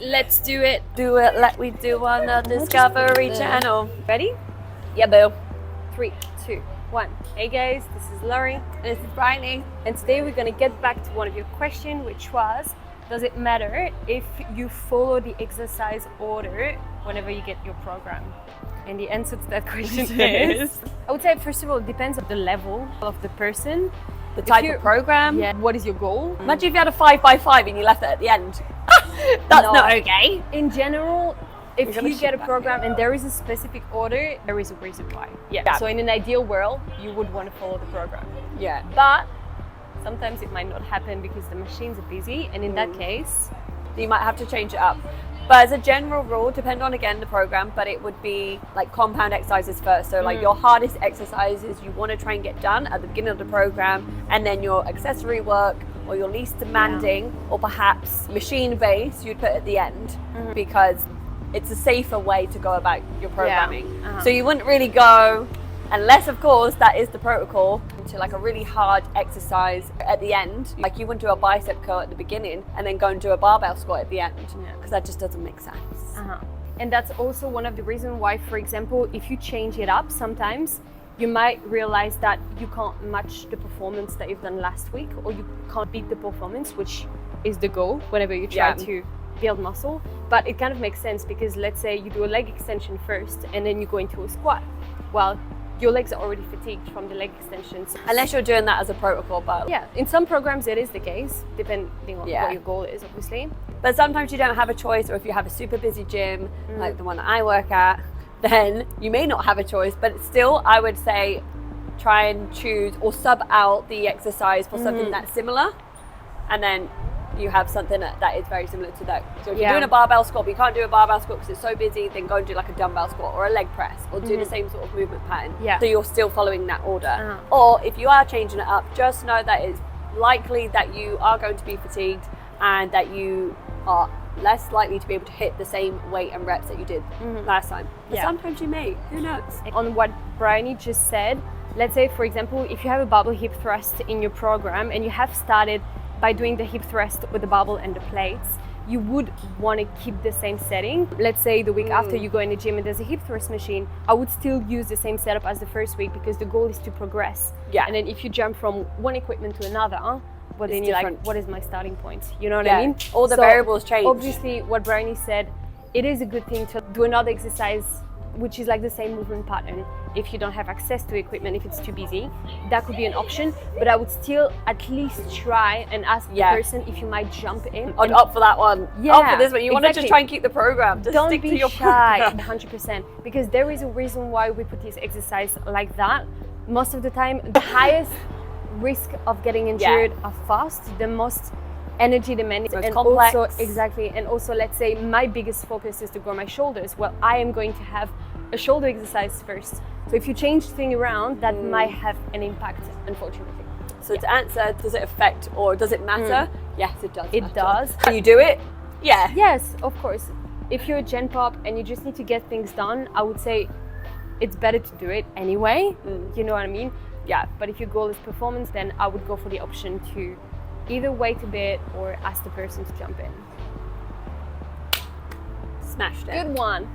Let's do it. Do it like we do on the Discovery Channel. Ready? Yeah, boo. 3, 2, 1. Hey guys, this is Laurie. And this is Bryony. And today we're going to get back to one of your questions, which was, does it matter if you follow the exercise order whenever you get your program? And the answer to that question is, I would say, first of all, it depends on the level of the person. The type of program. Yeah. What is your goal? Imagine if you had a 5x5 and you left it at the end. That's not okay. In general, if you get a program and there is a specific order, there is a reason why. Yeah. So in an ideal world, you would want to follow the program. Yeah. But sometimes it might not happen because the machines are busy, and in that case, you might have to change it up. But as a general rule, depending on again the program, but it would be like compound exercises first. So like your hardest exercises you want to try and get done at the beginning of the program, and then your accessory work or your least demanding or perhaps machine based you'd put at the end, because it's a safer way to go about your programming. So you wouldn't really go, unless of course that is the protocol, to like a really hard exercise at the end. Like you wouldn't do a bicep curl at the beginning and then go and do a barbell squat at the end, because that just doesn't make sense. And that's also one of the reasons why, for example, if you change it up sometimes, you might realize that you can't match the performance that you've done last week, or you can't beat the performance, which is the goal whenever you try to build muscle. But it kind of makes sense, because let's say you do a leg extension first and then you go into a squat. Well, your legs are already fatigued from the leg extensions. Unless you're doing that as a protocol, but yeah, in some programs it is the case, depending on what your goal is, obviously. But sometimes you don't have a choice, or if you have a super busy gym, like the one that I work at, then you may not have a choice. But still, I would say try and choose or sub out the exercise for something that's similar, and then you have something that is very similar to that. So if you're doing a barbell squat, but you can't do a barbell squat because it's so busy, then go and do like a dumbbell squat or a leg press, or do the same sort of movement pattern. So you're still following that order. Or if you are changing it up, just know that it's likely that you are going to be fatigued and that you are less likely to be able to hit the same weight and reps that you did last time. But sometimes you may, who knows? On what Bryony just said, let's say, for example, if you have a barbell hip thrust in your program and you have started by doing the hip thrust with the barbell and the plates, you would want to keep the same setting. Let's say the week after you go in the gym and there's a hip thrust machine, I would still use the same setup as the first week, because the goal is to progress. And then if you jump from one equipment to another, well, then you're like, what is my starting point? You know what I mean? All the variables change. Obviously, what Bryony said, it is a good thing to do another exercise which is like the same movement pattern. If you don't have access to equipment, if it's too busy, that could be an option. But I would still at least try and ask the person if you might jump in. Up for that one. Up for this one. You want to just try and keep the program. Just don't stick be to your shy. program. 100%. Because there is a reason why we put this exercise like that. Most of the time, the highest risk of getting injured are fast, the most energy demanding, and complex. Also and also, let's say my biggest focus is to grow my shoulders. Well, I am going to have a shoulder exercise first. So if you change things around, that might have an impact, unfortunately. So to answer, does it affect or does it matter? Yes, it does. It does. Can you do it? Yeah. Yes, of course. If you're a gen pop and you just need to get things done, I would say it's better to do it anyway. You know what I mean? Yeah. But if your goal is performance, then I would go for the option to either wait a bit or ask the person to jump in. Smashed it. Good one.